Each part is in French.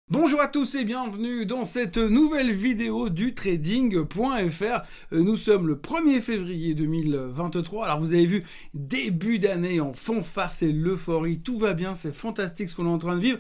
Bonjour à tous et bienvenue dans cette nouvelle vidéo du trading.fr. Nous sommes le 1er février 2023. Alors vous avez vu, début d'année en fanfare, c'est l'euphorie, tout va bien, c'est fantastique ce qu'on est en train de vivre.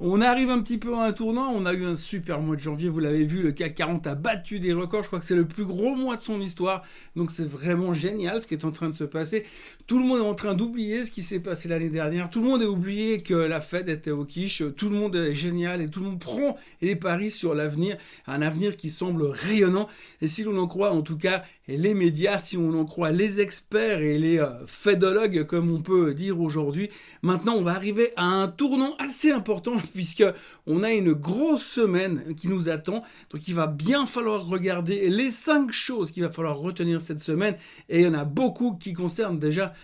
On arrive un petit peu à un tournant, on a eu un super mois de janvier, vous l'avez vu, le CAC 40 a battu des records, je crois que c'est le plus gros mois de son histoire, donc c'est vraiment génial ce qui est en train de se passer. Tout le monde est en train d'oublier ce qui s'est passé l'année dernière, tout le monde a oublié que la Fed était au quiche, tout le monde est génial et tout le monde prend les paris sur l'avenir, un avenir qui semble rayonnant, et si l'on en croit en tout cas les médias, si on en croit les experts et les fedologues comme on peut dire aujourd'hui, maintenant on va arriver à un tournant assez important puisque on a une grosse semaine qui nous attend. Donc il va bien falloir regarder les 5 choses qu'il va falloir retenir cette semaine. Et il y en a beaucoup qui concernent déjà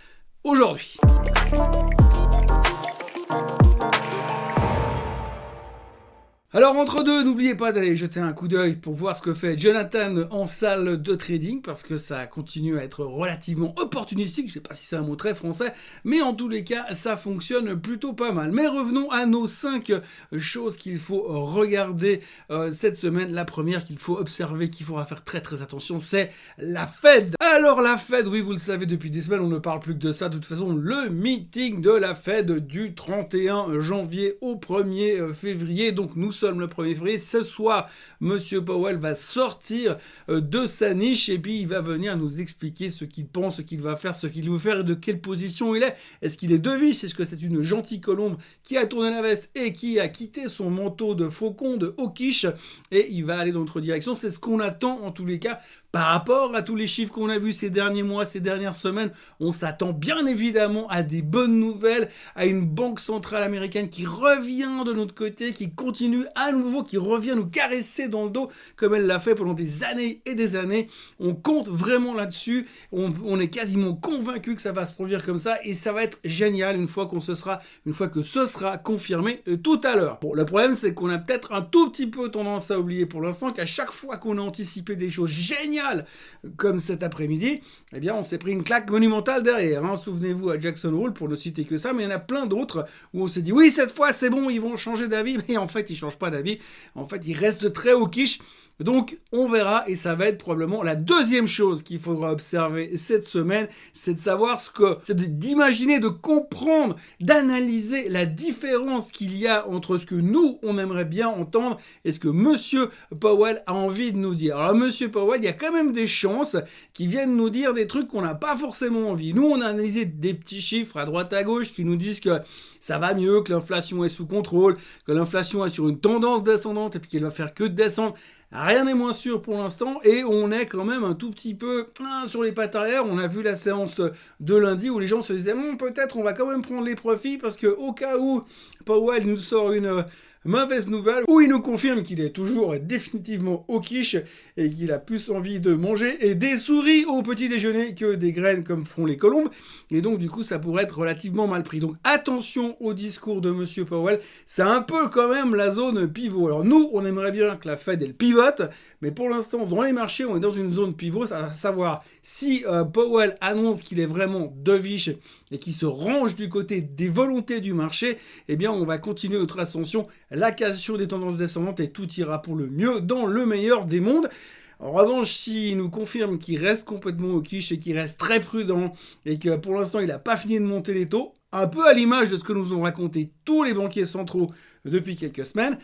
aujourd'hui. Alors entre deux, n'oubliez pas d'aller jeter un coup d'œil pour voir ce que fait Jonathan en salle de trading, parce que ça continue à être relativement opportunistique, je sais pas si c'est un mot très français, mais en tous les cas, ça fonctionne plutôt pas mal. Mais revenons à nos 5 choses qu'il faut regarder cette semaine. La première qu'il faut observer, qu'il faudra faire très très attention, c'est la Fed. Alors la Fed, oui vous le savez depuis des semaines, on ne parle plus que de ça, de toute façon le meeting de la Fed du 31 janvier au 1er février, donc nous sommes le 1er février, ce soir, Monsieur Powell va sortir de sa niche et puis il va venir nous expliquer ce qu'il pense, ce qu'il va faire, ce qu'il veut faire et de quelle position il est. Est-ce qu'il est deviche? Est-ce que c'est une gentille colombe qui a tourné la veste et qui a quitté son manteau de faucon, de hawkish, et il va aller dans notre direction? C'est ce qu'on attend en tous les cas. Par rapport à tous les chiffres qu'on a vus ces derniers mois, ces dernières semaines, on s'attend bien évidemment à des bonnes nouvelles, à une banque centrale américaine qui revient de notre côté, qui continue à nouveau, qui revient nous caresser dans le dos comme elle l'a fait pendant des années et des années. On compte vraiment là-dessus, on est quasiment convaincu que ça va se produire comme ça et ça va être génial une fois que ce sera confirmé tout à l'heure. Bon, le problème c'est qu'on a peut-être un tout petit peu tendance à oublier pour l'instant qu'à chaque fois qu'on a anticipé des choses géniales comme cet après-midi, eh bien on s'est pris une claque monumentale derrière. Hein. Souvenez-vous à Jackson Hole, pour ne citer que ça, mais il y en a plein d'autres où on s'est dit oui, cette fois c'est bon, ils vont changer d'avis, mais en fait ils changent pas d'avis, en fait ils restent très au quiche. Donc on verra et ça va être probablement la deuxième chose qu'il faudra observer cette semaine, c'est de savoir c'est d'imaginer, de comprendre, d'analyser la différence qu'il y a entre ce que nous on aimerait bien entendre et ce que Monsieur Powell a envie de nous dire. Alors Monsieur Powell, il y a quand même des chances qu'il vienne nous dire des trucs qu'on n'a pas forcément envie. Nous on a analysé des petits chiffres à droite à gauche qui nous disent que ça va mieux, que l'inflation est sous contrôle, que l'inflation est sur une tendance descendante et puis qu'elle va faire que descendre. Rien n'est moins sûr pour l'instant et on est quand même un tout petit peu sur les pattes arrière. On a vu la séance de lundi où les gens se disaient peut-être on va quand même prendre les profits parce que au cas où Powell nous sort une mauvaise nouvelle, où il nous confirme qu'il est toujours définitivement au quiche et qu'il a plus envie de manger et des souris au petit déjeuner que des graines comme font les colombes. Et donc du coup ça pourrait être relativement mal pris. Donc attention au discours de Monsieur Powell, c'est un peu quand même la zone pivot. Alors nous on aimerait bien que la Fed elle pivote, mais pour l'instant dans les marchés on est dans une zone pivot, à savoir si Powell annonce qu'il est vraiment dovish et qu'il se range du côté des volontés du marché, eh bien on va continuer notre ascension, la cassation des tendances descendantes et tout ira pour le mieux dans le meilleur des mondes. En revanche, s'il nous confirme qu'il reste complètement au quiche et qu'il reste très prudent et que pour l'instant il n'a pas fini de monter les taux, un peu à l'image de ce que nous ont raconté tous les banquiers centraux depuis quelques semaines,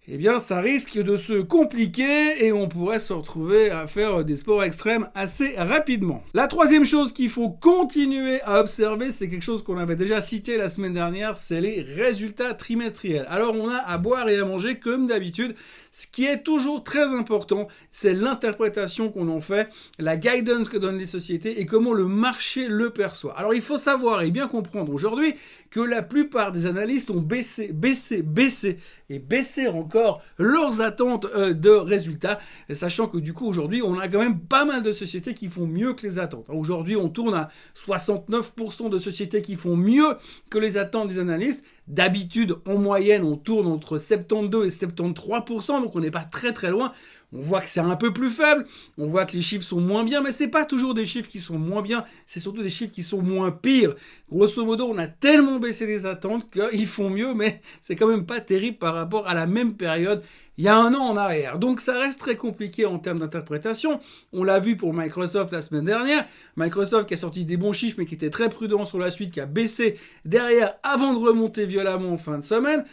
eh bien ça risque de se compliquer et on pourrait se retrouver à faire des sports extrêmes assez rapidement. La troisième chose qu'il faut continuer à observer, c'est quelque chose qu'on avait déjà cité la semaine dernière, c'est les résultats trimestriels. Alors on a à boire et à manger comme d'habitude. Ce qui est toujours très important, c'est l'interprétation qu'on en fait, la guidance que donnent les sociétés et comment le marché le perçoit. Alors il faut savoir et bien comprendre aujourd'hui que la plupart des analystes ont baissé encore leurs attentes de résultats, sachant que du coup aujourd'hui on a quand même pas mal de sociétés qui font mieux que les attentes. Aujourd'hui on tourne à 69% de sociétés qui font mieux que les attentes des analystes, D'habitude, en moyenne, on tourne entre 72 et 73%, donc on n'est pas très très loin. On voit que c'est un peu plus faible, on voit que les chiffres sont moins bien, mais c'est pas toujours des chiffres qui sont moins bien, c'est surtout des chiffres qui sont moins pires. Grosso modo, on a tellement baissé les attentes qu'ils font mieux, mais c'est quand même pas terrible par rapport à la même période il y a un an en arrière. Donc ça reste très compliqué en termes d'interprétation. On l'a vu pour Microsoft la semaine dernière. Microsoft qui a sorti des bons chiffres, mais qui était très prudent sur la suite, qui a baissé derrière avant de remonter violemment en fin de semaine.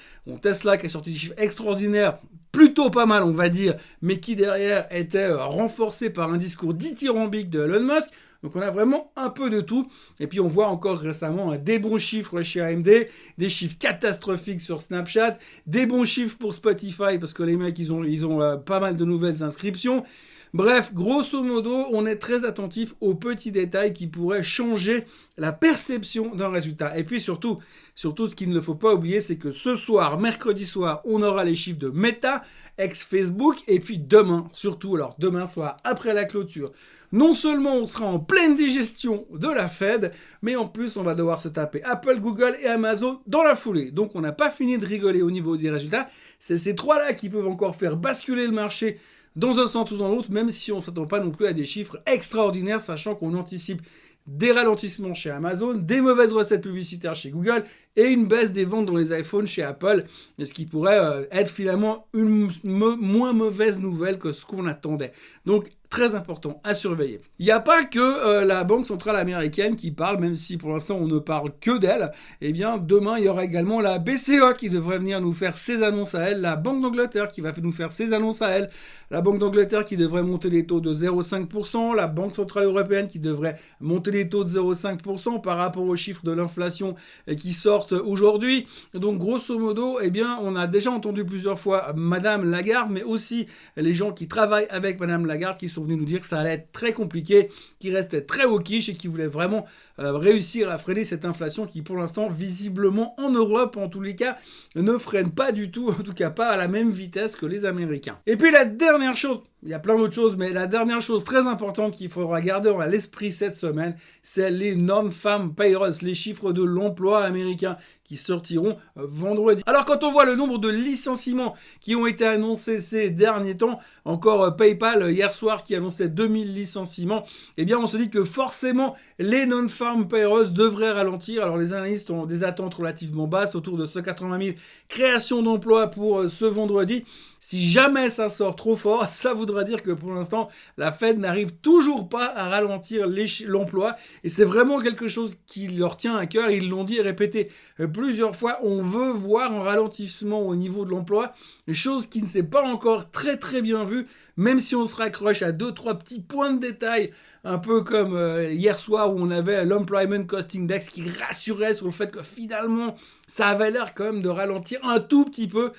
Tesla qui a sorti des chiffres extraordinaires, plutôt pas mal on va dire, mais qui derrière était renforcé par un discours dithyrambique de Elon Musk. Donc on a vraiment un peu de tout. Et puis on voit encore récemment des bons chiffres chez AMD, des chiffres catastrophiques sur Snapchat, des bons chiffres pour Spotify parce que les mecs ils ont pas mal de nouvelles inscriptions. Bref, grosso modo, on est très attentif aux petits détails qui pourraient changer la perception d'un résultat. Et puis surtout, ce qu'il ne faut pas oublier, c'est que ce soir, mercredi soir, on aura les chiffres de Meta, ex-Facebook, et puis demain, surtout, alors demain soir, après la clôture, non seulement on sera en pleine digestion de la Fed, mais en plus on va devoir se taper Apple, Google et Amazon dans la foulée. Donc on n'a pas fini de rigoler au niveau des résultats. C'est ces trois-là qui peuvent encore faire basculer le marché dans un sens ou dans l'autre, même si on ne s'attend pas non plus à des chiffres extraordinaires, sachant qu'on anticipe des ralentissements chez Amazon, des mauvaises recettes publicitaires chez Google et une baisse des ventes dans les iPhones chez Apple, ce qui pourrait être finalement une moins mauvaise nouvelle que ce qu'on attendait. Donc, très important à surveiller. Il n'y a pas que la Banque centrale américaine qui parle, même si pour l'instant on ne parle que d'elle. Eh bien, demain, il y aura également la BCE qui devrait venir nous faire ses annonces à elle, la Banque d'Angleterre qui va nous faire ses annonces à elle, la Banque d'Angleterre qui devrait monter les taux de 0,5%, la Banque centrale européenne qui devrait monter les taux de 0,5% par rapport aux chiffres de l'inflation qui sortent aujourd'hui. Donc, grosso modo, eh bien, on a déjà entendu plusieurs fois Madame Lagarde, mais aussi les gens qui travaillent avec Madame Lagarde qui sont venus nous dire que ça allait être très compliqué, qui restait très hawkish et qui voulait vraiment réussir à freiner cette inflation qui, pour l'instant, visiblement en Europe, en tous les cas, ne freine pas du tout, en tout cas pas à la même vitesse que les Américains. Et puis la dernière chose, il y a plein d'autres choses, mais la dernière chose très importante qu'il faudra garder à l'esprit cette semaine, c'est les non-farm payrolls, les chiffres de l'emploi américain qui sortiront vendredi. Alors quand on voit le nombre de licenciements qui ont été annoncés ces derniers temps, encore PayPal hier soir qui annonçait 2000 licenciements, eh bien on se dit que forcément les non-farm payrolls devraient ralentir. Alors les analystes ont des attentes relativement basses, autour de 180 000 créations d'emplois pour ce vendredi. Si jamais ça sort trop fort, ça voudra dire que pour l'instant, la Fed n'arrive toujours pas à ralentir l'emploi. Et c'est vraiment quelque chose qui leur tient à cœur. Ils l'ont dit et répété plusieurs fois. On veut voir un ralentissement au niveau de l'emploi. Chose qui ne s'est pas encore très très bien vue. Même si on se raccroche à 2-3 petits points de détail, un peu comme hier soir où on avait l'Employment Cost Index qui rassurait sur le fait que finalement, ça avait l'air quand même de ralentir un tout petit peu.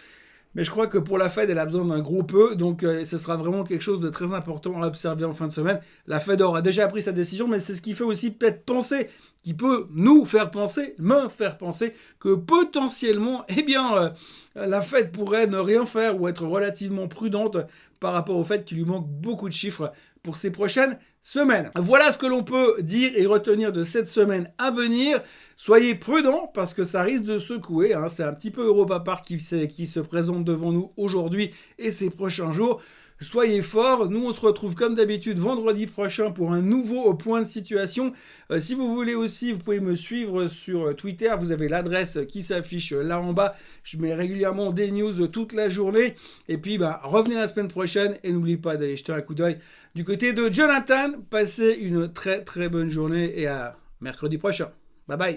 Mais je crois que pour la Fed, elle a besoin d'un gros peu. Donc, ce sera vraiment quelque chose de très important à observer en fin de semaine. La Fed aura déjà pris sa décision, mais c'est ce qui fait aussi peut-être penser, qui peut nous faire penser, me faire penser, que potentiellement, eh bien, la Fed pourrait ne rien faire ou être relativement prudente par rapport au fait qu'il lui manque beaucoup de chiffres pour ces prochaines semaines. Voilà ce que l'on peut dire et retenir de cette semaine à venir. Soyez prudents parce que ça risque de secouer. Hein. C'est un petit peu Europa Park qui se présente devant nous aujourd'hui et ces prochains jours. Soyez forts. Nous, on se retrouve comme d'habitude vendredi prochain pour un nouveau point de situation. Si vous voulez aussi, vous pouvez me suivre sur Twitter. Vous avez l'adresse qui s'affiche là en bas. Je mets régulièrement des news toute la journée. Et puis, revenez la semaine prochaine et n'oubliez pas d'aller jeter un coup d'œil du côté de Jonathan. Passez une très très bonne journée et à mercredi prochain. Bye bye.